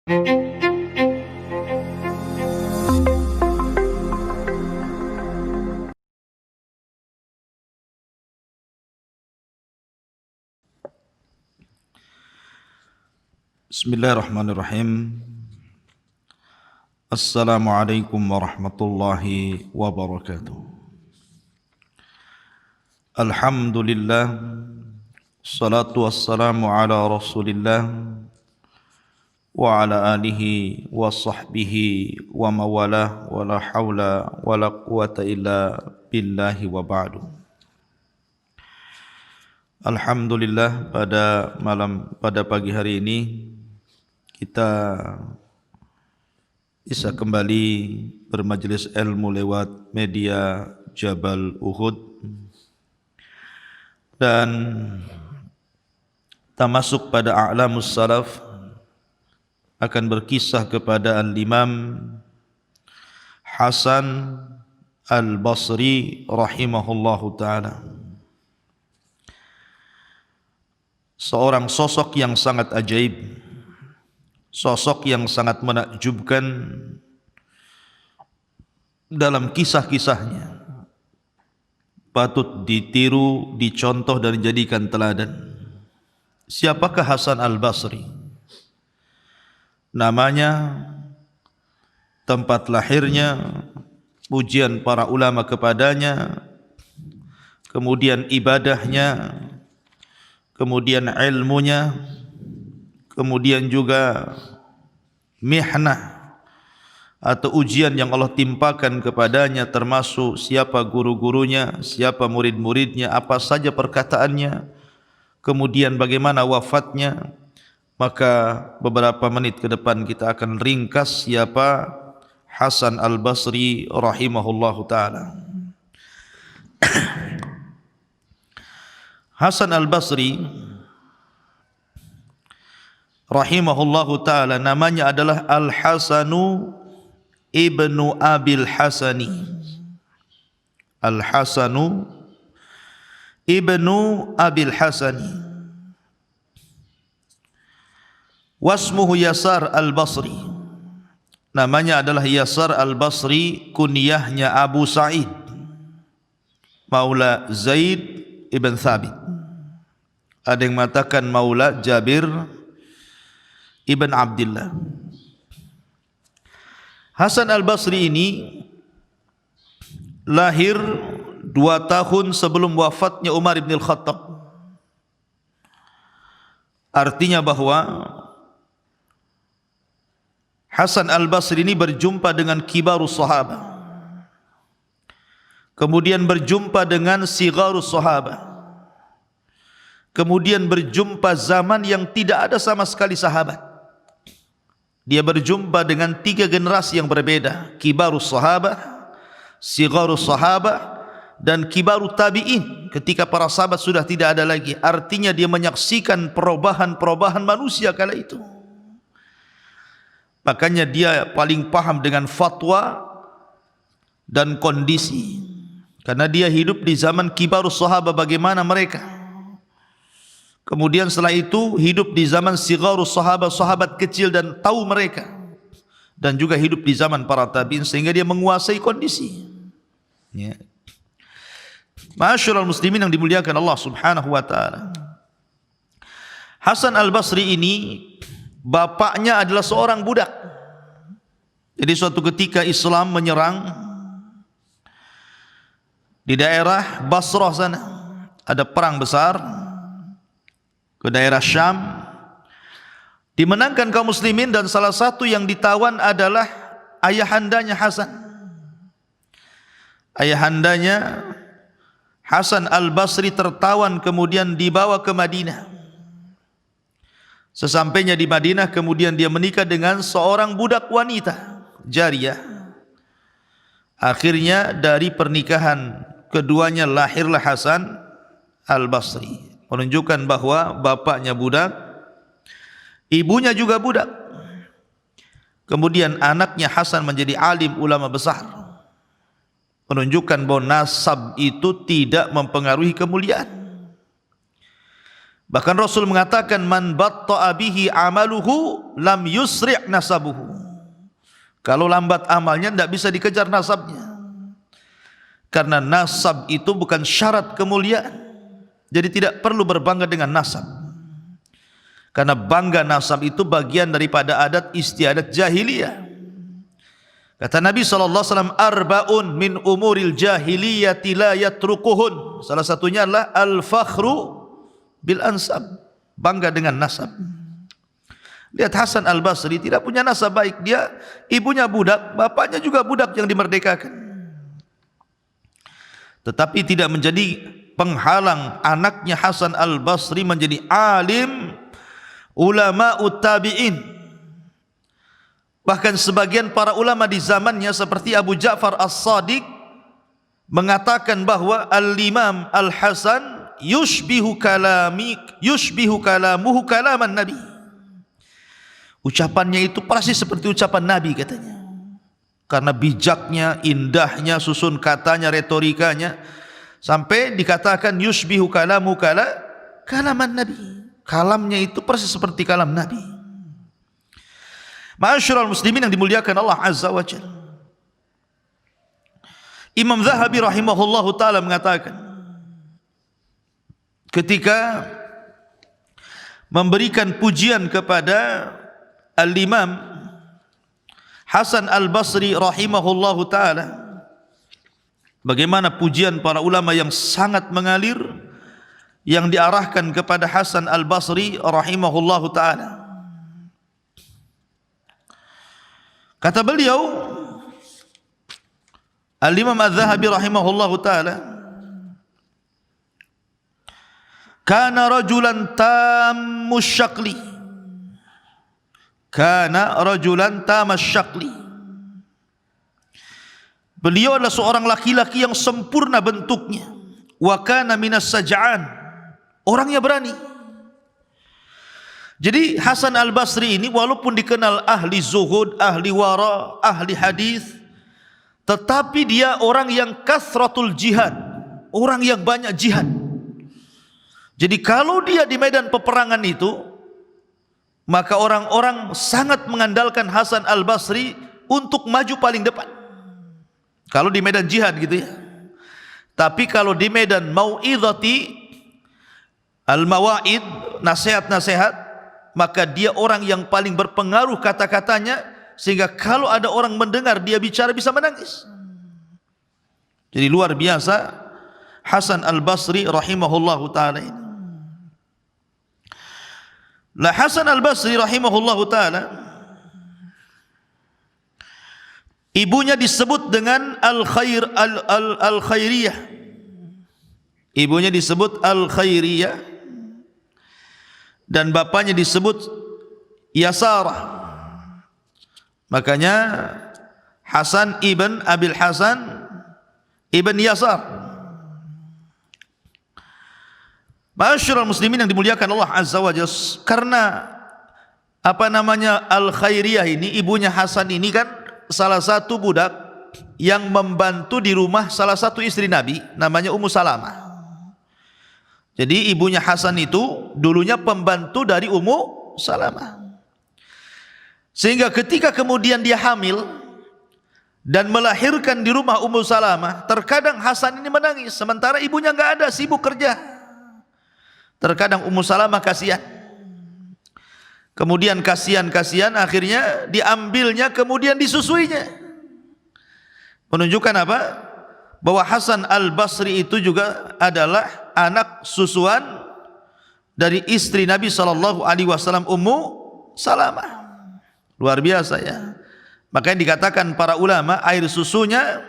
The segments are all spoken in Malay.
Bismillahirrahmanirrahim. Assalamualaikum warahmatullahi wabarakatuh. Alhamdulillah, salatu wassalamu ala rasulillah wa ala alihi wa sahbihi wa mawalah wa la hawla wa la quwata illa billahi wa ba'du. Alhamdulillah, pada pagi hari ini kita bisa kembali bermajelis ilmu lewat media Jabal Uhud, dan kita masuk pada a'lamus salaf, akan berkisah kepada Al-Imam Hasan Al-Basri rahimahullahu ta'ala, seorang sosok yang sangat ajaib, sosok yang sangat menakjubkan dalam kisah-kisahnya, patut ditiru, dicontoh dan dijadikan teladan. Siapakah Hasan Al-Basri? Namanya, tempat lahirnya, pujian para ulama kepadanya, kemudian ibadahnya, kemudian ilmunya, kemudian juga mihnah atau ujian yang Allah timpakan kepadanya, termasuk siapa guru-gurunya, siapa murid-muridnya, apa saja perkataannya, kemudian bagaimana wafatnya. Maka beberapa menit ke depan kita akan ringkas siapa Hasan Al-Basri rahimahullahu ta'ala. Hasan Al-Basri rahimahullahu ta'ala namanya adalah Al-Hasanu ibnu Abil Hasani. Al-Hasanu ibnu Abil Hasani. Wasmuhu Yasar Al-Basri. Namanya adalah Yasar Al-Basri, kunyahnya Abu Sa'id Maula Zaid ibn Thabit. Ada yang mengatakan Maula Jabir ibn Abdullah. Hasan Al-Basri ini lahir 2 tahun sebelum wafatnya Umar ibn Al-Khattab. Artinya bahwa Hasan Al-Basri ini berjumpa dengan kibarus sahabat, kemudian berjumpa dengan sigharus sahabat, kemudian berjumpa zaman yang tidak ada sama sekali sahabat. Dia berjumpa dengan 3 generasi yang berbeda: kibarus sahabah, sigharus sahabah, dan kibarut tabi'in, ketika para sahabat sudah tidak ada lagi. Artinya dia menyaksikan perubahan-perubahan manusia kala itu. Makanya dia paling paham dengan fatwa dan kondisi, karena dia hidup di zaman kibarus sahabah, bagaimana mereka. Kemudian setelah itu hidup di zaman sigharus sahabat, sahabat kecil, dan tahu mereka, dan juga hidup di zaman para tabi'in, sehingga dia menguasai kondisi. Ya. Ma'asyiral muslimin yang dimuliakan Allah Subhanahu wa taala. Hasan Al-Basri ini bapaknya adalah seorang budak. Jadi suatu ketika Islam menyerang di daerah Basrah sana, ada perang besar ke daerah Syam, dimenangkan kaum muslimin, dan salah satu yang ditawan adalah ayahandanya Hasan. Ayahandanya Hasan Al-Basri tertawan, kemudian dibawa ke Madinah. Sesampainya di Madinah, kemudian dia menikah dengan seorang budak wanita, jariyah. Akhirnya dari pernikahan keduanya lahirlah Hasan Al-Basri, menunjukkan bahwa bapaknya budak, ibunya juga budak. Kemudian anaknya Hasan menjadi alim ulama besar, menunjukkan bahwa nasab itu tidak mempengaruhi kemuliaan. Bahkan Rasul mengatakan, man batta'a bihi amaluhu lam yusri' nasabuhu. Kalau lambat amalnya tidak bisa dikejar nasabnya. Karena nasab itu bukan syarat kemuliaan. Jadi tidak perlu berbangga dengan nasab. Karena bangga nasab itu bagian daripada adat istiadat jahiliyah. Kata Nabi SAW, arba'un min umuril jahiliyati la yatrukuhun. Salah satunya adalah al-fakhru bil ansab, bangga dengan nasab. Lihat Hasan Al-Basri tidak punya nasab baik. Dia ibunya budak, bapaknya juga budak yang dimerdekakan. Tetapi tidak menjadi penghalang anaknya Hasan Al-Basri menjadi alim ulama tabi'in. Bahkan sebagian para ulama di zamannya seperti Abu Ja'far As-Sadiq mengatakan bahwa Al-Imam Al-Hasan yushbihu kalamuhu kalaman Nabi. Ucapannya itu persis seperti ucapan Nabi katanya. Karena bijaknya, indahnya, susun katanya, retorikanya, sampai dikatakan yushbihu kalamuhu kalaman Nabi. Kalamnya itu persis seperti kalam Nabi. Ma'asyiral muslimin yang dimuliakan Allah Azza wa Jalla. Imam Zahabi rahimahullahu ta'ala mengatakan, ketika memberikan pujian kepada Al-Imam Hasan Al-Basri rahimahullahu ta'ala, bagaimana pujian para ulama yang sangat mengalir yang diarahkan kepada Hasan Al-Basri rahimahullahu ta'ala. Kata beliau, Al-Imam Az-Zahabi rahimahullahu ta'ala, kana rajulan tammus syakli, kana rajulan tammus syakli. Beliau adalah seorang laki-laki yang sempurna bentuknya. Wa kana minas saj'an, orangnya berani. Jadi Hasan Al-Basri ini walaupun dikenal ahli zuhud, ahli wara, ahli hadis, tetapi dia orang yang kasratul jihad, orang yang banyak jihad. Jadi kalau dia di medan peperangan itu, maka orang-orang sangat mengandalkan Hasan Al-Basri untuk maju paling depan. Kalau di medan jihad gitu ya. Tapi kalau di medan mau'idhati al-mawaid, nasihat-nasihat, maka dia orang yang paling berpengaruh kata-katanya, sehingga kalau ada orang mendengar dia bicara bisa menangis. Jadi luar biasa Hasan Al-Basri rahimahullahu ta'ala ini. Lah Hasan Al-Basri rahimahullahu ta'ala, ibunya disebut dengan Al-Khairiyah. Ibunya disebut Al-Khairiyah dan bapaknya disebut Yasarah. Makanya Hasan ibn Abil Hasan ibn Yasar. Ma'asyiral muslimin yang dimuliakan Allah Azza wa Jalla, karena Al-Khairiyah ini, ibunya Hasan ini kan salah satu budak yang membantu di rumah salah satu istri Nabi, namanya Ummu Salamah. Jadi ibunya Hasan itu dulunya pembantu dari Ummu Salamah. Sehingga ketika kemudian dia hamil dan melahirkan di rumah Ummu Salamah, terkadang Hasan ini menangis sementara ibunya enggak ada, sibuk kerja. Terkadang Ummu Salamah kasihan. Kemudian kasihan akhirnya diambilnya kemudian disusuinya. Menunjukkan apa? Bahwa Hasan Al-Basri itu juga adalah anak susuan dari istri Nabi SAW, Ummu Salamah. Luar biasa ya. Makanya dikatakan para ulama, air susunya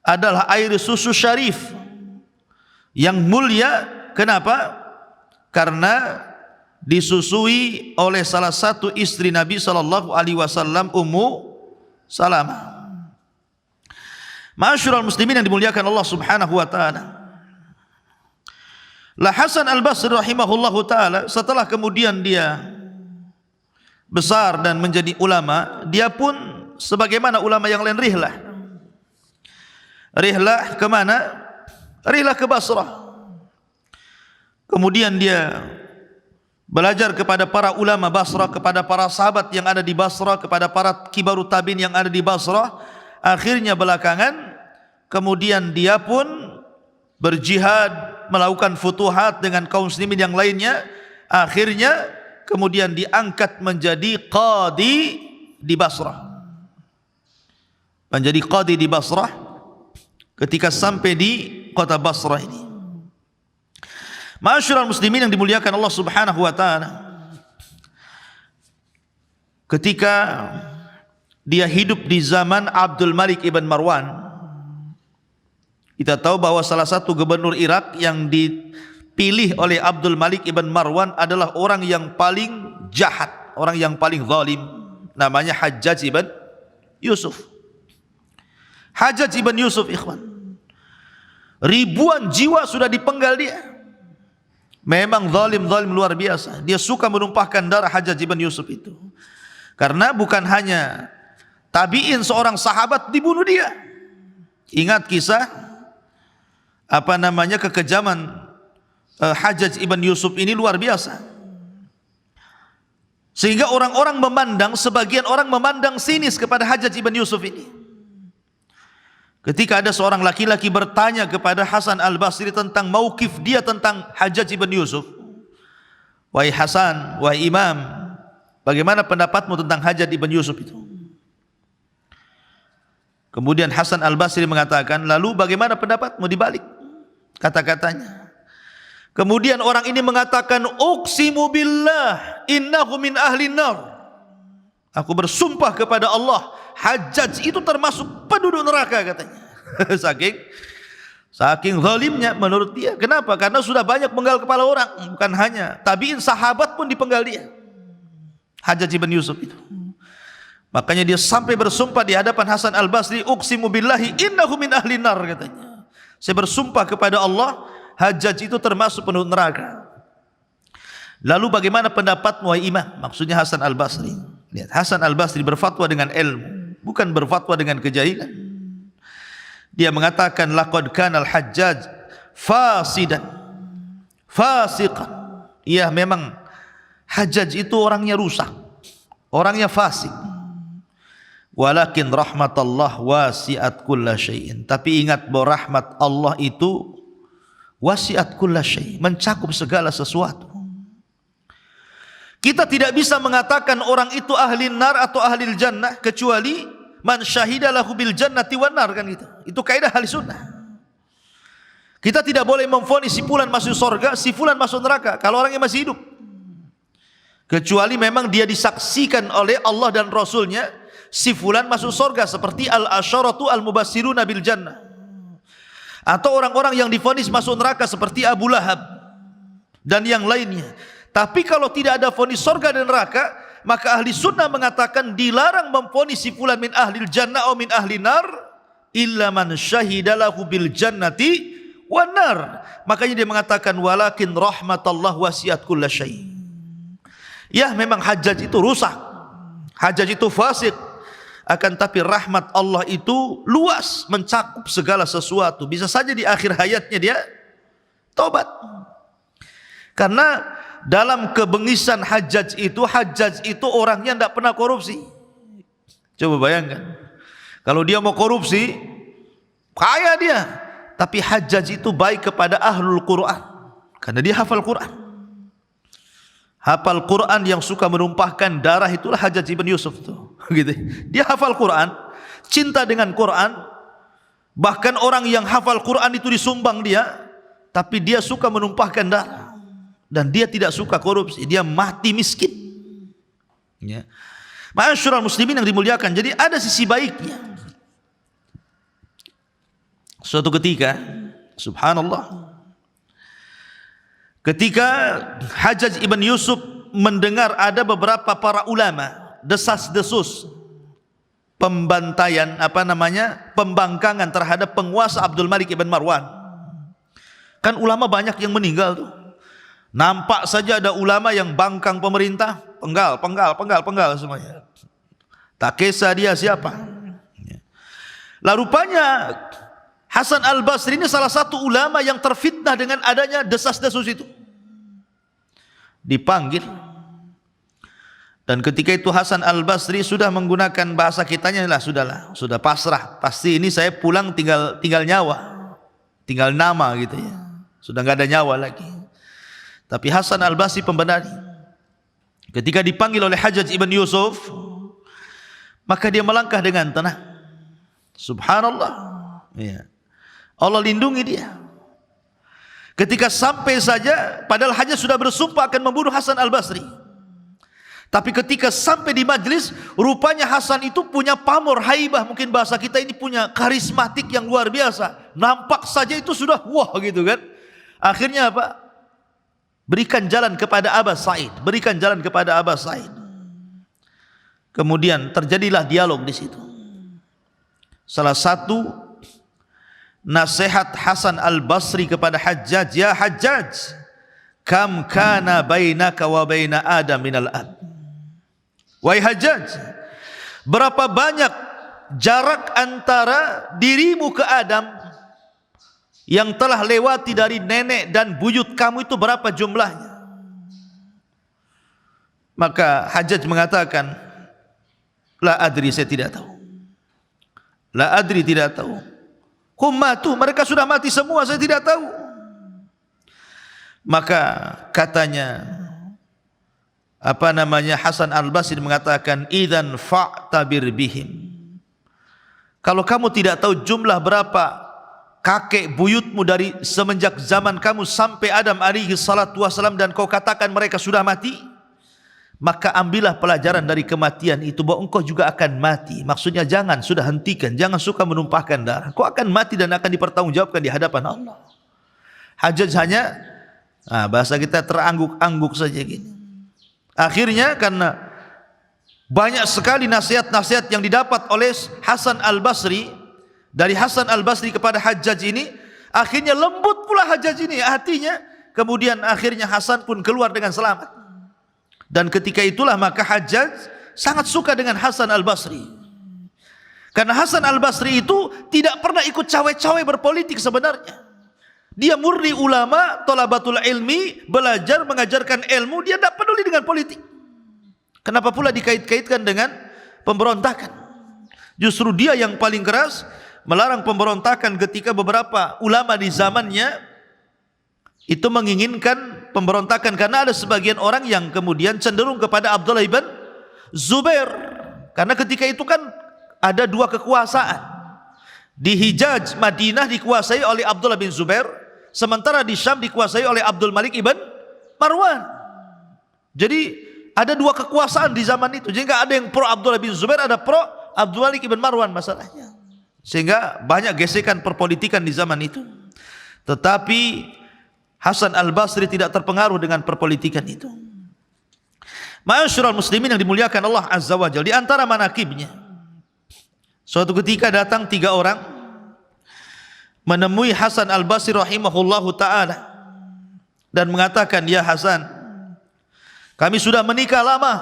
adalah air susu syarif yang mulia. Kenapa? Karena disusui oleh salah satu istri Nabi SAW, Ummu Salamah. Ma'asyiral muslimin yang dimuliakan Allah Subhanahu wa ta'ala. Lah Hasan Al-Basri rahimahullahu ta'ala, setelah kemudian dia besar dan menjadi ulama, dia pun sebagaimana ulama yang lain rihlah. Rihlah kemana? Rihlah ke Basrah. Kemudian dia belajar kepada para ulama Basrah, kepada para sahabat yang ada di Basrah, kepada para kibarut tabi'in yang ada di Basrah. Akhirnya belakangan kemudian dia pun berjihad, melakukan futuhat dengan kaum muslimin yang lainnya. Akhirnya kemudian diangkat menjadi qadi di Basrah. Menjadi qadi di Basrah ketika sampai di kota Basrah ini. Ma'asyiral muslimin yang dimuliakan Allah Subhanahu wa taala. Ketika dia hidup di zaman Abdul Malik ibn Marwan, kita tahu bahwa salah satu gubernur Irak yang dipilih oleh Abdul Malik ibn Marwan adalah orang yang paling jahat, orang yang paling zalim, namanya Hajjaj ibn Yusuf. Hajjaj ibn Yusuf, ikhwan, ribuan jiwa sudah dipenggal dia. Memang zalim luar biasa. Dia suka menumpahkan darah Hajjaj ibn Yusuf itu. Karena bukan hanya tabi'in, seorang sahabat dibunuh dia. Ingat kisah kekejaman Hajjaj ibn Yusuf ini luar biasa. Sehingga orang-orang memandang, sebagian orang memandang sinis kepada Hajjaj ibn Yusuf ini. Ketika ada seorang laki-laki bertanya kepada Hasan al-Basri tentang mauqif dia tentang Hajjaj ibn Yusuf. Wahai Hasan, wahai Imam, bagaimana pendapatmu tentang Hajjaj ibn Yusuf itu? Kemudian Hasan al-Basri mengatakan, lalu bagaimana pendapatmu dibalik kata-katanya? Kemudian orang ini mengatakan, uqsimu billah innahu min ahlin nar. Aku bersumpah kepada Allah, Hajjaj itu termasuk penduduk neraka, katanya. Saking zalimnya menurut dia. Kenapa? Karena sudah banyak penggal kepala orang. Bukan hanya tabi'in, sahabat pun dipenggal dia, Hajjaj ibn Yusuf itu. Makanya dia sampai bersumpah di hadapan Hasan al-Basri, uqsimu billahi innahu min ahli nar, katanya. Saya bersumpah kepada Allah, Hajjaj itu termasuk penduduk neraka. Lalu bagaimana pendapatmu, wahai Imam? Maksudnya Hasan al-Basri. Lihat, Hasan al-Basri berfatwa dengan ilmu, bukan berfatwa dengan kejahilan. Dia mengatakan, laqad kana al-Hajjaj fasidan fasiqan. Ya, memang Hajjaj itu orangnya rusak, orangnya fasik. Walakin rahmatullah wasi'at kulla syai'in. Tapi ingat bahwa rahmat Allah itu wasi'at kulla syai', mencakup segala sesuatu. Kita tidak bisa mengatakan orang itu ahli nar atau ahli jannah kecuali man syahida lahu bil jannati wan nar, kan gitu. Itu kaidah ahli sunnah. Kita tidak boleh memvonis si fulan masuk surga, si fulan masuk neraka kalau orangnya masih hidup. Kecuali memang dia disaksikan oleh Allah dan Rasulnya, si fulan masuk surga, seperti al-asyaratu al-mubassiruna bil jannah. Atau orang-orang yang divonis masuk neraka seperti Abu Lahab dan yang lainnya. Tapi kalau tidak ada vonis surga dan neraka, maka ahli sunnah mengatakan dilarang memvonis si fulan min ahlil jannah atau min ahli nar illa man syahida lahu bil jannati wan nar. Makanya dia mengatakan walakin rahmatullah wasi'at kulla syai'. Ya, memang Hajjaj itu rusak, Hajjaj itu fasik, akan tapi rahmat Allah itu luas, mencakup segala sesuatu. Bisa saja di akhir hayatnya dia taubat. Karena dalam kebengisan Hajjaj itu orangnya tidak pernah korupsi. Coba bayangkan, kalau dia mau korupsi, kaya dia. Tapi Hajjaj itu baik kepada ahlul Quran, karena dia hafal Quran. Hafal Quran yang suka menumpahkan darah itulah Hajjaj ibn Yusuf tuh. Gitu. Dia hafal Quran, cinta dengan Quran. Bahkan orang yang hafal Quran itu disumbang dia, tapi dia suka menumpahkan darah. Dan dia tidak suka korupsi, dia mati miskin. Ya. Ma'asyiral muslimin yang dimuliakan, jadi ada sisi baiknya. Suatu ketika, subhanallah, ketika Hajjaj ibn Yusuf mendengar ada beberapa para ulama desas-desus pembantaian, pembangkangan terhadap penguasa Abdul Malik ibn Marwan. Kan ulama banyak yang meninggal tuh. Nampak saja ada ulama yang bangkang pemerintah, penggal semuanya. Tak kisah dia siapa. Lah rupanya Hasan al-Basri ini salah satu ulama yang terfitnah dengan adanya desas-desus itu. dipanggil. Dan ketika itu Hasan Al-Basri sudah menggunakan bahasa kitanya lah, sudah pasrah. Pasti ini saya pulang tinggal nyawa, tinggal nama gitu ya. Sudah enggak ada nyawa lagi. Tapi Hasan Al-Basri pembenar. Ketika dipanggil oleh Hajjaj ibn Yusuf, maka dia melangkah dengan tenang. Subhanallah. Ya. Allah lindungi dia. Ketika sampai saja, padahal Hajjaj sudah bersumpah akan membunuh Hasan Al-Basri. Tapi ketika sampai di majlis, rupanya Hasan itu punya pamor, haibah, mungkin bahasa kita ini punya karismatik yang luar biasa. Nampak saja itu sudah wah gitu kan. Akhirnya apa? Berikan jalan kepada Aba Sa'id, berikan jalan kepada Aba Sa'id. Kemudian terjadilah dialog di situ. Salah satu nasihat Hasan Al-Basri kepada Hajjaj, ya Hajjaj, kam kana bainaka wa baina Adam minal ad. Wahai Hajjaj, berapa banyak jarak antara dirimu ke Adam yang telah lewati dari nenek dan buyut kamu itu berapa jumlahnya? Maka Hajjaj mengatakan, la adri, saya tidak tahu. La adri, tidak tahu. Hum matu, mereka sudah mati semua, saya tidak tahu. Maka katanya Hasan Al-Basri mengatakan, idzan fa'tabir bihim. Kalau kamu tidak tahu jumlah berapa kakek buyutmu dari semenjak zaman kamu sampai Adam alaihi salatu wasalam, dan kau katakan mereka sudah mati, maka ambillah pelajaran dari kematian itu bahwa engkau juga akan mati. Maksudnya jangan, sudah hentikan, jangan suka menumpahkan darah. Kau akan mati dan akan dipertanggungjawabkan di hadapan Allah. Hajjaj hanya bahasa kita terangguk-angguk saja gini. Akhirnya karena banyak sekali nasihat-nasihat yang didapat oleh Hasan Al-Basri, dari Hasan Al-Basri kepada Hajjaj ini, akhirnya lembut pula Hajjaj ini hatinya. Kemudian akhirnya Hasan pun keluar dengan selamat. Dan ketika itulah maka Hajjaj sangat suka dengan Hasan Al-Basri. Karena Hasan Al-Basri itu tidak pernah ikut cawe-cawe berpolitik sebenarnya. Dia murni ulama, thalabatul ilmi, belajar mengajarkan ilmu, dia tidak peduli dengan politik. Kenapa pula dikait-kaitkan dengan pemberontakan? Justru dia yang paling keras melarang pemberontakan ketika beberapa ulama di zamannya itu menginginkan pemberontakan, karena ada sebagian orang yang kemudian cenderung kepada Abdullah ibn Zubair. Karena ketika itu kan ada dua kekuasaan. Di Hijaz, Madinah dikuasai oleh Abdullah bin Zubair, sementara di Syam dikuasai oleh Abdul Malik ibn Marwan. Jadi ada dua kekuasaan di zaman itu. Jadi ada yang pro Abdullah bin Zubair, ada pro Abdul Malik ibn Marwan masalahnya. Sehingga banyak gesekan perpolitikan di zaman itu. Tetapi Hasan Al-Basri tidak terpengaruh dengan perpolitikan itu. Ma'asyiral muslimin yang dimuliakan Allah Azza wa Jalla, di antara manakibnya, suatu ketika datang 3 orang menemui Hasan Al-Basri rahimahullahu ta'ala dan mengatakan, ya Hasan, kami sudah menikah lama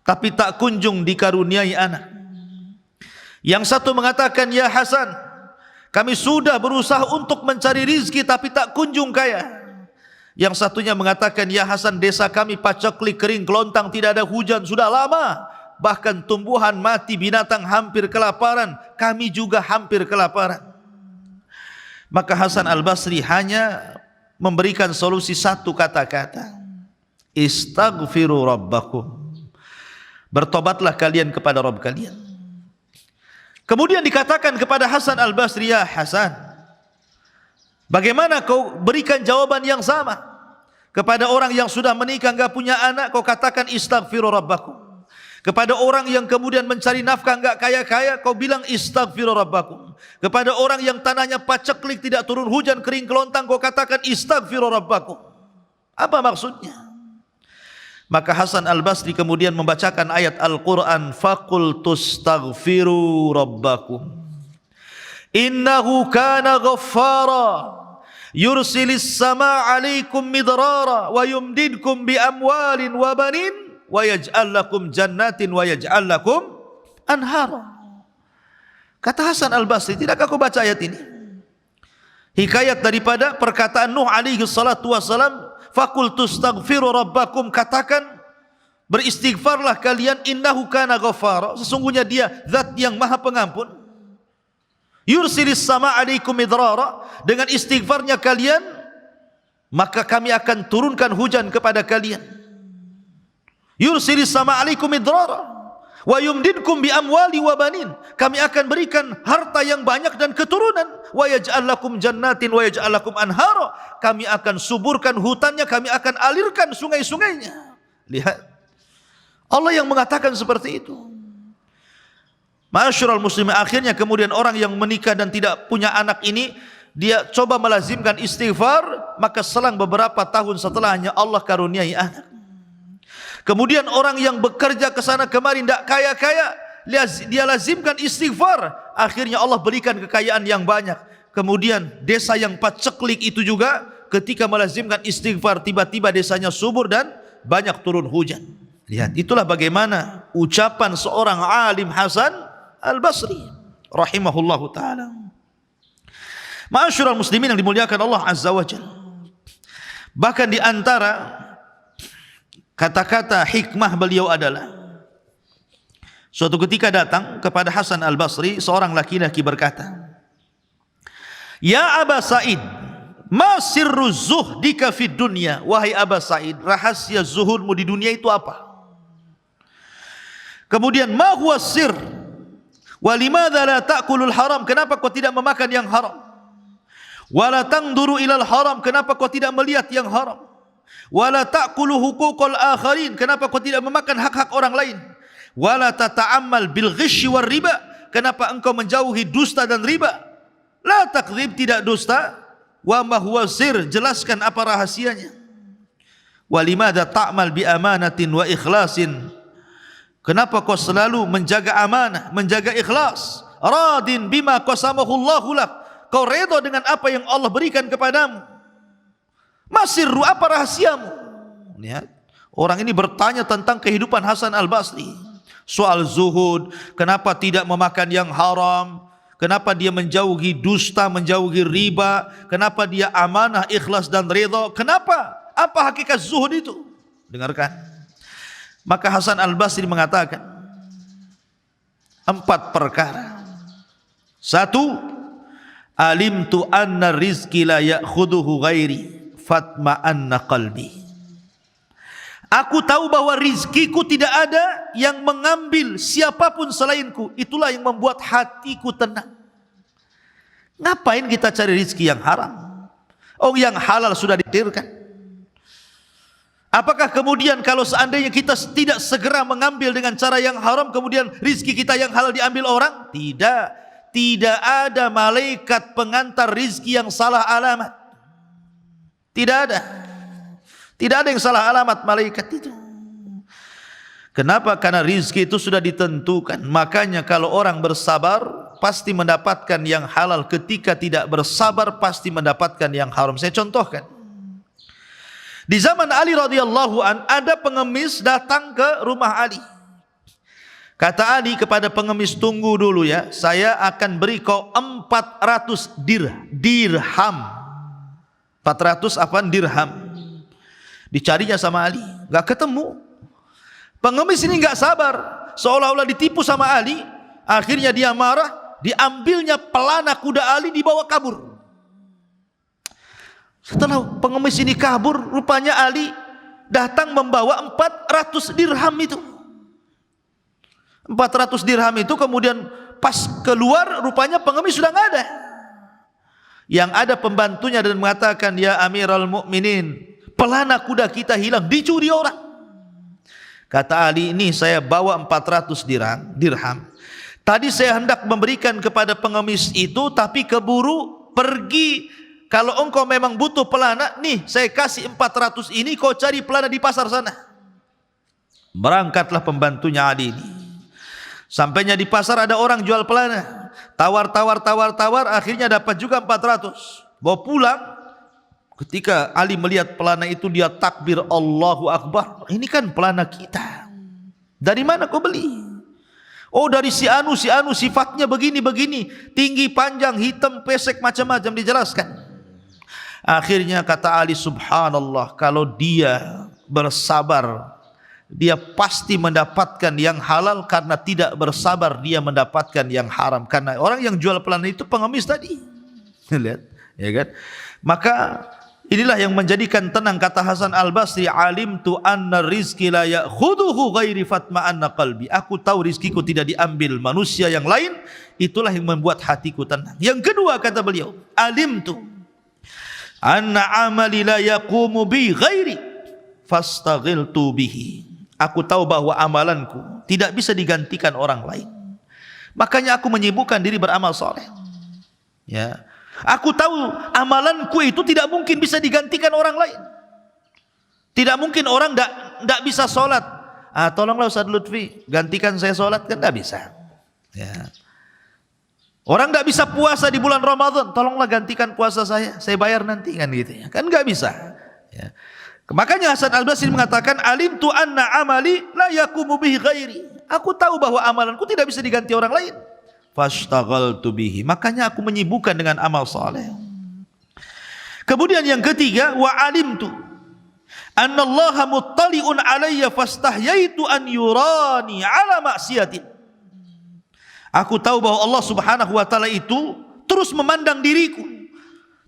tapi tak kunjung dikaruniai anak. Yang satu mengatakan, ya Hasan, kami sudah berusaha untuk mencari rizki tapi tak kunjung kaya. Yang satunya mengatakan, ya Hasan, desa kami paceklik, kering, kelontang, tidak ada hujan sudah lama. Bahkan tumbuhan mati, binatang hampir kelaparan, kami juga hampir kelaparan. Maka Hasan Al-Basri hanya memberikan solusi satu kata-kata, istaghfiru rabbakum. Bertobatlah kalian kepada Rabb kalian. Kemudian dikatakan kepada Hasan Al-Basri, ya Hasan, bagaimana kau berikan jawaban yang sama kepada orang yang sudah menikah enggak punya anak, kau katakan istaghfiru rabbakum. Kepada orang yang kemudian mencari nafkah enggak kaya-kaya, kau bilang istaghfiru rabbakum. Kepada orang yang tanahnya paceklik, tidak turun hujan, kering kelontang, kau katakan istaghfiru rabbakum. Apa maksudnya? Maka Hasan Al-Basri kemudian membacakan ayat Al-Quran, faqul tustaghfiru rabbakum innahu kana ghaffara yursilis sama alaikum midrara wa yumdidkum bi amwalin wa banin wa yaj'al lakum jannatin wa yaj'al lakum anhara. Kata Hasan Al-Basri, tidakkah kau baca ayat ini? Hikayat daripada perkataan Nuh alaihi salatu wassalam, Faqultu astaghfiru rabbakum, katakan beristighfarlah kalian, innahu kana ghaffara, sesungguhnya dia zat yang maha pengampun. Yursilis sama alaikum midrara, dengan istighfarnya kalian maka kami akan turunkan hujan kepada kalian. Yursilis sama alaikum midrara wa yumdidkum bi amwali wa banin, kami akan berikan harta yang banyak dan keturunan. Wa yaj'al lakum jannatin wa yaj'al lakum anhara, kami akan suburkan hutannya, kami akan alirkan sungai-sungainya. Lihat, Allah yang mengatakan seperti itu. Ma'asyiral muslimin, akhirnya kemudian orang yang menikah dan tidak punya anak ini, dia coba melazimkan istighfar, maka selang beberapa tahun setelahnya Allah karuniai anak. Kemudian orang yang bekerja ke sana kemari tidak kaya-kaya, dia lazimkan istighfar, akhirnya Allah berikan kekayaan yang banyak. Kemudian desa yang paceklik itu juga ketika melazimkan istighfar, tiba-tiba desanya subur dan banyak turun hujan. Lihat, itulah bagaimana ucapan seorang alim Hasan Al-Basri rahimahullahu ta'ala. Ma'asyiral muslimin yang dimuliakan Allah Azza wa Jalla, bahkan di antara kata-kata hikmah beliau adalah, suatu ketika datang kepada Hasan Al-Basri seorang laki-laki berkata, "Ya Aba Sa'id, ma sirru zuhdika fid dunya?" Wahai Aba Sa'id, rahasia zuhudmu di dunia itu apa? Kemudian, "Ma huwa sir? Wa limadza la ta'kulul haram?" Kenapa kau tidak memakan yang haram? "Wa la tanduru ilal haram?" Kenapa kau tidak melihat yang haram? "Wala ta'kulu huquqal akharin?" Kenapa kau tidak memakan hak-hak orang lain? "Wala tata'ammal bil ghishi war riba?" Kenapa engkau menjauhi dusta dan riba? "La takdzib," tidak dusta. "Wa ma huwa sir?" Jelaskan apa rahasianya. "Wa limadza ta'mal bi amanatin wa ikhlasin?" Kenapa kau selalu menjaga amanah, menjaga ikhlas? "Radin bima qasamahu Allahu lak." Kau redha dengan apa yang Allah berikan kepadamu. "Masirru," apa rahasiamu? Lihat, orang ini bertanya tentang kehidupan Hasan Al-Basri. Soal zuhud, kenapa tidak memakan yang haram? Kenapa dia menjauhi dusta, menjauhi riba? Kenapa dia amanah, ikhlas dan redha? Kenapa? Apa hakikat zuhud itu? Dengarkan. Maka Hasan Al-Basri mengatakan 4 perkara. 1, alimtu anna rizki la ya'khuduhu ghairi fatma'anna qalbi. Aku tahu bahwa rizkiku tidak ada yang mengambil siapapun selainku. Itulah yang membuat hatiku tenang. Ngapain kita cari rizki yang haram? Oh, yang halal sudah ditakdirkan. Apakah kemudian kalau seandainya kita tidak segera mengambil dengan cara yang haram, kemudian rizki kita yang halal diambil orang? Tidak. Tidak ada malaikat pengantar rizki yang salah alamat. Tidak ada. Tidak ada yang salah alamat malaikat itu. Kenapa? Karena rizki itu sudah ditentukan. Makanya kalau orang bersabar pasti mendapatkan yang halal. Ketika tidak bersabar pasti mendapatkan yang haram. Saya contohkan. Di zaman Ali radhiyallahu an, ada pengemis datang ke rumah Ali. Kata Ali kepada pengemis, "Tunggu dulu ya, saya akan beri kau 400 dirham. 400 apaan? Dirham." Dicarinya sama Ali, gak ketemu. Pengemis ini gak sabar, seolah-olah ditipu sama Ali. Akhirnya dia marah, diambilnya pelana kuda Ali, dibawa kabur. Setelah pengemis ini kabur, rupanya Ali datang membawa 400 dirham itu. 400 dirham itu kemudian pas keluar, rupanya pengemis sudah nggak ada. Yang ada pembantunya dan mengatakan, "Ya Amirul Mukminin, pelana kuda kita hilang, dicuri orang." Kata Ali, "Ini saya bawa 400 dirham. Tadi saya hendak memberikan kepada pengemis itu, tapi keburu pergi. Kalau engkau memang butuh pelana, nih saya kasih 400 ini, kau cari pelana di pasar sana." Berangkatlah pembantunya Ali ini. Sampainya di pasar ada orang jual pelana. Tawar, akhirnya dapat juga 400. Bawa pulang. Ketika Ali melihat pelana itu, dia takbir, Allahu Akbar. Ini kan pelana kita. Dari mana kau beli? Oh, dari si anu, sifatnya begini, tinggi, panjang, hitam, pesek, macam-macam dijelaskan. Akhirnya kata Ali, subhanallah, kalau dia bersabar, dia pasti mendapatkan yang halal, karena tidak bersabar dia mendapatkan yang haram. Karena orang yang jual pelan itu pengemis tadi. Lihat, ya kan? Maka inilah yang menjadikan tenang, kata Hasan Al-Basri, alimtu anna rizki la ya'khuduhu ghairi fatma'anna qalbi. Aku tahu rizkiku tidak diambil manusia yang lain, itulah yang membuat hatiku tenang. Yang kedua kata beliau, alimtu anna amali la yaqumu bi ghairi fastaghiltu bihi. Aku tahu bahwa amalanku tidak bisa digantikan orang lain, makanya aku menyibukkan diri beramal soleh. Ya, aku tahu amalanku itu tidak mungkin bisa digantikan orang lain. Tidak mungkin orang tidak bisa sholat. Tolonglah Ustaz Lutfi, gantikan saya sholat, kan tidak bisa. Ya. Orang tidak bisa puasa di bulan Ramadan, tolonglah gantikan puasa saya bayar nanti, kan gitu ya. Kan nggak bisa. Ya. Makanya Hasan Al-Basri mengatakan, alimtu anna amali la yaqumu bihi ghairi. Aku tahu bahwa amalanku tidak bisa diganti orang lain. Fashtaghaltu bihi. Makanya aku menyibukkan dengan amal saleh. Kemudian yang ketiga, wa alimtu anna Allah muttali'un alayya fastahyaitu an yurani ala maksiatin. Aku tahu bahwa Allah Subhanahu wa taala itu terus memandang diriku.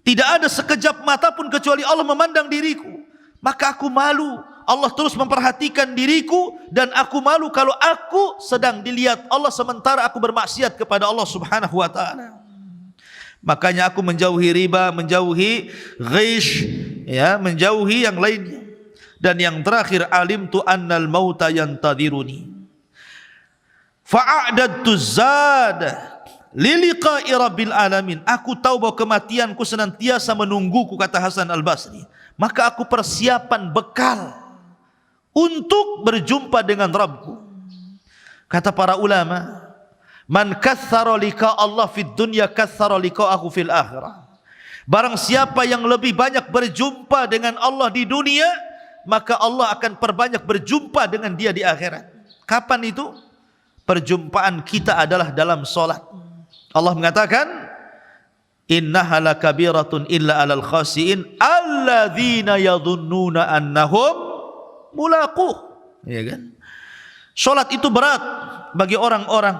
Tidak ada sekejap mata pun kecuali Allah memandang diriku. Maka aku malu, Allah terus memperhatikan diriku, dan aku malu kalau aku sedang dilihat Allah sementara aku bermaksiat kepada Allah Subhanahu wa taala. Makanya aku menjauhi riba, menjauhi ghish, ya, menjauhi yang lainnya. Dan yang terakhir, alimtu annal mauta yantadiruni fa'adadtu zada liliqa'i rabbil alamin. Aku tahu bahwa kematianku senantiasa menungguku, kata Hasan Al-Basri. Maka aku persiapan bekal untuk berjumpa dengan Rabbku. Kata para ulama, man kaththara liqa Allah fid dunya kaththara liqa'ahu fil akhirah. Barang siapa yang lebih banyak berjumpa dengan Allah di dunia, maka Allah akan perbanyak berjumpa dengan dia di akhirat. Kapan itu? Perjumpaan kita adalah dalam solat. Allah mengatakan, innaha lakabiratun illa alal khasiin alladzina yadhunnuna annahum mulaquh. Ya kan? Salat itu berat bagi orang-orang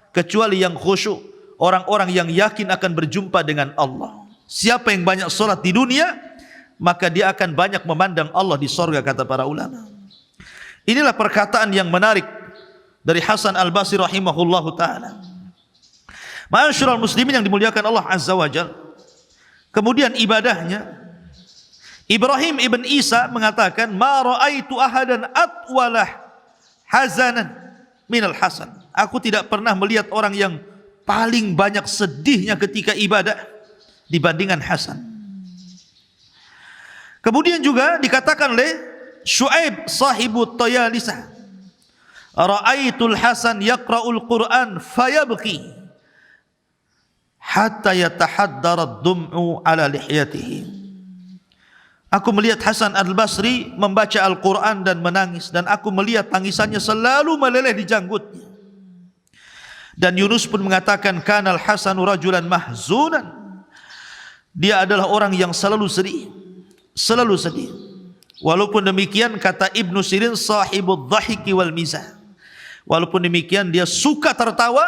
kecuali yang khusyuk, orang-orang yang yakin akan berjumpa dengan Allah. Siapa yang banyak salat di dunia, maka dia akan banyak memandang Allah di sorga, kata para ulama. Inilah perkataan yang menarik dari Hasan Al-Basri rahimahullahu ta'ala. Ma'asyiral muslimin yang dimuliakan Allah Azza wa Jalla. Kemudian ibadahnya, Ibrahim ibn Isa mengatakan, ma ra'aitu ahadan atwalah hazanan minal Hasan. Aku tidak pernah melihat orang yang paling banyak sedihnya ketika ibadah dibandingkan Hasan. Kemudian juga dikatakan oleh Syuaib sahibu Tayalisah, ra'aitul Hasan yaqra'ul Qur'an fayabki hatta yatahaddara ad-dum'u ala lihyatihi. Aku melihat Hasan Al-Basri membaca Al-Quran dan menangis, dan aku melihat tangisannya selalu meleleh di janggutnya. Dan Yunus pun mengatakan, kanal Hasanu rajulan mahzunan. Dia adalah orang yang selalu sedih, selalu sedih. Walaupun demikian, kata Ibnu Sirin, sahibud dhahiki wal mizah. Walaupun demikian, dia suka tertawa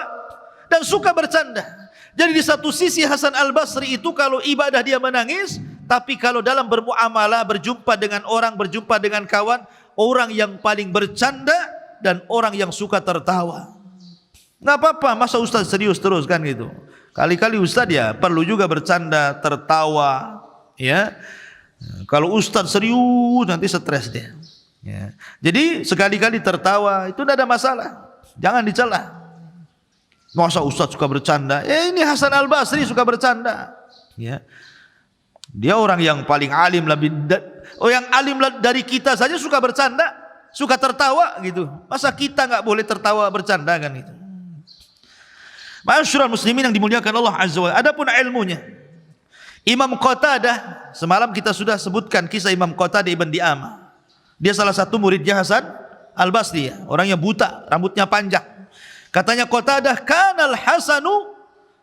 dan suka bercanda. Jadi di satu sisi Hasan Al-Basri itu kalau ibadah dia menangis, tapi kalau dalam bermuamalah, berjumpa dengan orang, berjumpa dengan kawan, orang yang paling bercanda dan orang yang suka tertawa. Nggak apa-apa, masa Ustaz serius terus kan gitu. Kali-kali Ustaz ya perlu juga bercanda, tertawa, ya. Kalau Ustaz serius nanti stres dia. Ya. Jadi sekali-kali tertawa itu tidak ada masalah, jangan dicela. Masa Ustaz suka bercanda? Ini Hasan Al-Basri suka bercanda. Ya. Dia orang yang paling alim, yang alim dari kita saja suka bercanda, suka tertawa gitu. Masa kita nggak boleh tertawa bercanda kan itu? Ma'asyiral muslimin yang dimuliakan Allah Azza wa Jalla. Adapun ilmunya, Imam Qatadah, semalam kita sudah sebutkan kisah Imam Qatadah ibn Di'amah. Dia salah satu muridnya Hasan Al-Basri, ya. Orangnya buta, rambutnya panjang. Katanya Qatadah, kanal Hasanu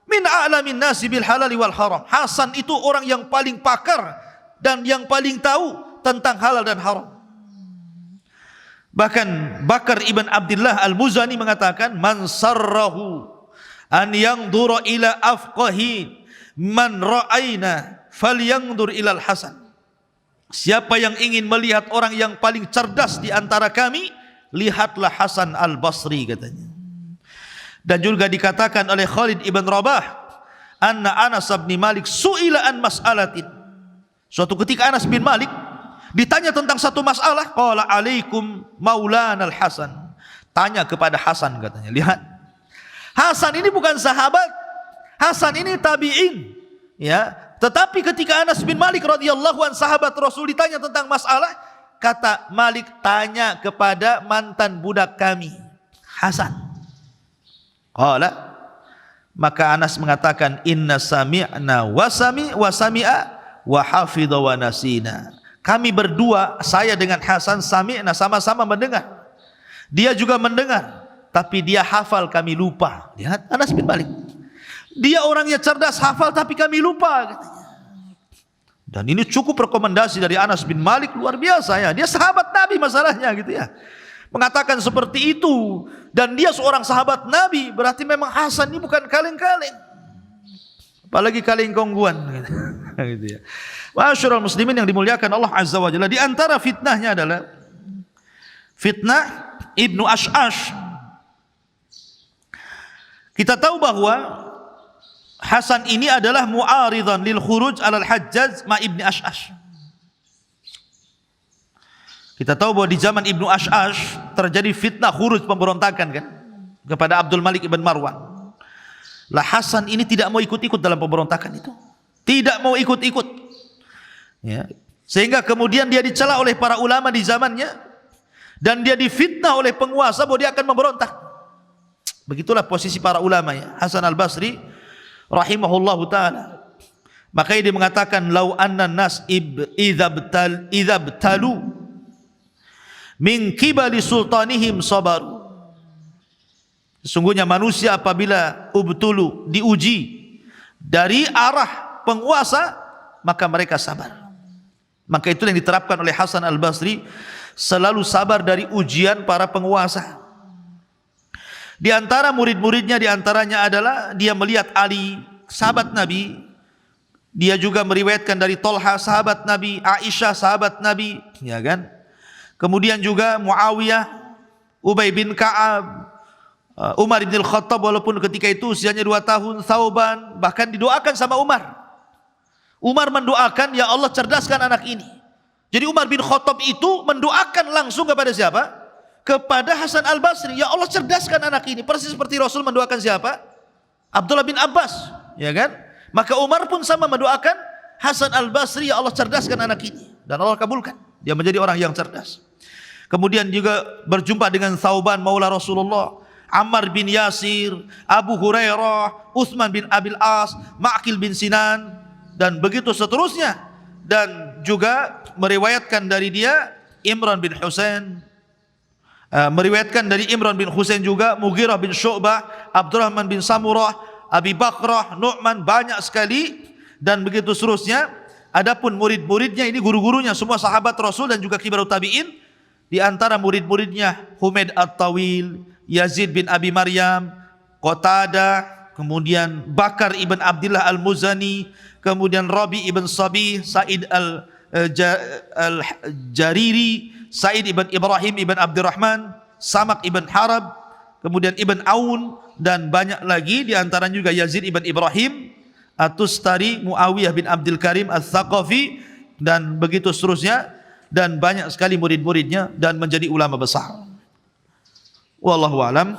min a'lamin nasi bil halali wal haram. Hasan itu orang yang paling pakar dan yang paling tahu tentang halal dan haram. Bahkan Bakar ibn Abdullah al-Muzani mengatakan, man sarrahu an yanzura ila afqahi man ra'aina falyanzur ila al-Hasan. Siapa yang ingin melihat orang yang paling cerdas di antara kami, lihatlah Hasan al-Basri, katanya. Dan juga dikatakan oleh Khalid ibn Rabah, anna Anas bin Malik su'ila an mas'alatin. Suatu ketika Anas bin Malik ditanya tentang satu masalah, qala alaikum maulana al-Hasan. Tanya kepada Hasan, katanya. Lihat, Hasan ini bukan sahabat, Hasan ini tabi'in, ya. Tetapi ketika Anas bin Malik radhiyallahu an, sahabat Rasul, ditanya tentang masalah, kata Malik, tanya kepada mantan budak kami, Hasan. Qala, maka Anas mengatakan, inna sami'na wa sami'a wa hafidha wa nasina. Kami berdua, saya dengan Hasan, sami'na, sama-sama mendengar. Dia juga mendengar, tapi dia hafal, kami lupa. Lihat Anas bin Malik, dia orangnya cerdas, hafal, tapi kami lupa, katanya. Dan ini cukup rekomendasi dari Anas bin Malik, luar biasa, ya. Dia sahabat Nabi masalahnya, gitu ya. Mengatakan seperti itu, dan dia seorang sahabat Nabi, berarti memang Hasan ini bukan kaleng-kaleng, apalagi kaleng kongguan, gitu. Gitu ya. Ma'asyiral muslimin yang dimuliakan Allah Azza wa Jalla, di antara fitnahnya adalah fitnah Ibnu Ash'ash. Kita tahu bahwa Hasan ini adalah mu'aridan lil khuruj alal Hajjaj ma Ibni Ash'ash. Kita tahu bahwa di zaman Ibnu Ash'ash terjadi fitnah khuruj, pemberontakan, kan, kepada Abdul Malik ibn Marwan. Lah Hasan ini tidak mau ikut-ikut dalam pemberontakan itu, tidak mau ikut-ikut, ya. Sehingga kemudian dia dicela oleh para ulama di zamannya, dan dia difitnah oleh penguasa bahwa dia akan memberontak. Begitulah posisi para ulama, ya. Hasan al-Basri rahimahullahu ta'ala, makanya dia mengatakan, lau anna nas idhabtalu min kibali sultanihim sabaru. Sesungguhnya manusia apabila diuji dari arah penguasa, maka mereka sabar. Maka itulah yang diterapkan oleh Hasan al-Basri, selalu sabar dari ujian para penguasa. Di antara murid-muridnya, di antaranya adalah dia melihat Ali, sahabat Nabi. Dia juga meriwayatkan dari Tolha, sahabat Nabi, Aisyah, sahabat Nabi, ya kan? Kemudian juga Muawiyah, Ubay bin Ka'ab, Umar bin Khattab, walaupun ketika itu usianya 2 tahun, Thauban, bahkan didoakan sama Umar. Umar mendoakan, ya Allah cerdaskan anak ini. Jadi Umar bin Khattab itu mendoakan langsung kepada siapa? Kepada Hasan al-Basri, ya Allah cerdaskan anak ini. Persis seperti Rasul mendoakan siapa? Abdullah bin Abbas, ya kan? Maka Umar pun sama mendoakan Hasan al-Basri, ya Allah cerdaskan anak ini. Dan Allah kabulkan, dia menjadi orang yang cerdas. Kemudian juga berjumpa dengan Thauban maula Rasulullah, Ammar bin Yasir, Abu Hurairah, Utsman bin Abil As, Ma'qil bin Sinan, dan begitu seterusnya. Dan juga meriwayatkan dari dia Imran bin Husain, meriwayatkan dari Imran bin Husain juga Mughirah bin Syu'bah, Abdurrahman bin Samurah, Abi Bakrah, Nu'man, banyak sekali, dan begitu seterusnya. Adapun murid-muridnya ini guru-gurunya semua sahabat Rasul dan juga kibarut tabi'in. Di antara murid-muridnya Humaid at-Tawil, Yazid bin Abi Maryam, Qatadah, kemudian Bakar ibn Abdullah al-Muzani, kemudian Rabi ibn Sabih, Sa'id al-Jariri, Sa'id ibn Ibrahim ibn Abdurrahman, Samak ibn Harab, kemudian Ibn Aun, dan banyak lagi. Di antaranya juga Yazid ibn Ibrahim At-Tustari, Muawiyah bin Abdul Karim Al-Thaqafi, dan begitu seterusnya. Dan banyak sekali murid-muridnya dan menjadi ulama besar. Wallahu alam.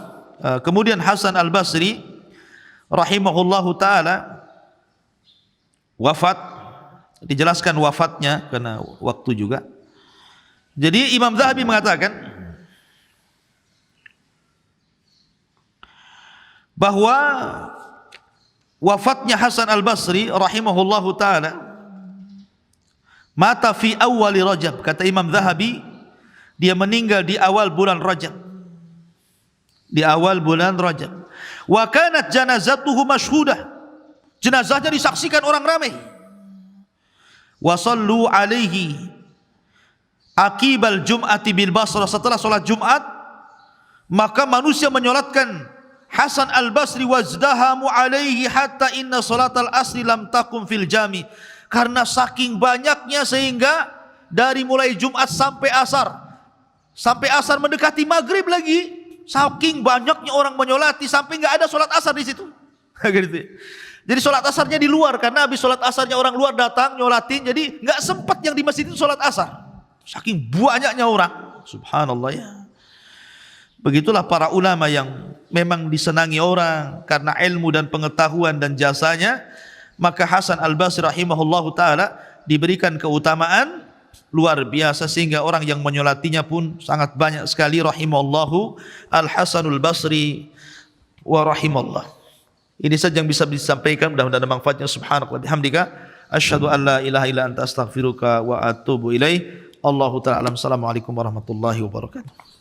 Kemudian Hasan al-Basri rahimahullahu ta'ala wafat. Dijelaskan wafatnya karena waktu juga. Jadi Imam Zahabi mengatakan bahwa wafatnya Hasan al-Basri rahimahullahu ta'ala mata fi awali Rajab. Kata Imam Zahabi, dia meninggal di awal bulan Rajab. Di awal bulan Rajab. Wa kanat janazatuhu mashhudah. Jenazahnya disaksikan orang ramai. wa sallu alaihi aqibal jum'ati bil Basrah, setelah salat Jumat maka manusia menyolatkan Hasan al-Basri wazdahamu alaihi hatta inna salatal asri lam takum fil jami, karena saking banyaknya sehingga dari mulai Jumat sampai asar mendekati maghrib lagi, saking banyaknya orang menyolati sampai enggak ada salat asar di situ. Gitu. Jadi salat asarnya di luar, karena habis salat asarnya orang luar datang nyolatin, jadi enggak sempat yang di masjid itu salat asar. Saking banyaknya orang, subhanallah ya. Begitulah para ulama yang memang disenangi orang karena ilmu dan pengetahuan dan jasanya. Maka Hasan al-Basri rahimahullahu ta'ala diberikan keutamaan luar biasa sehingga orang yang menyolatinya pun sangat banyak sekali. Rahimallahu al-Hasanul Basri wa rahimallah. Ini saja yang bisa disampaikan, mudah-mudahan ada manfaatnya. Subhanaka wa bihamdika asyhadu an la ilaha illa anta astaghfiruka wa atubu ilaih. Allahu ta'ala alam. Assalamualaikum warahmatullahi wabarakatuh.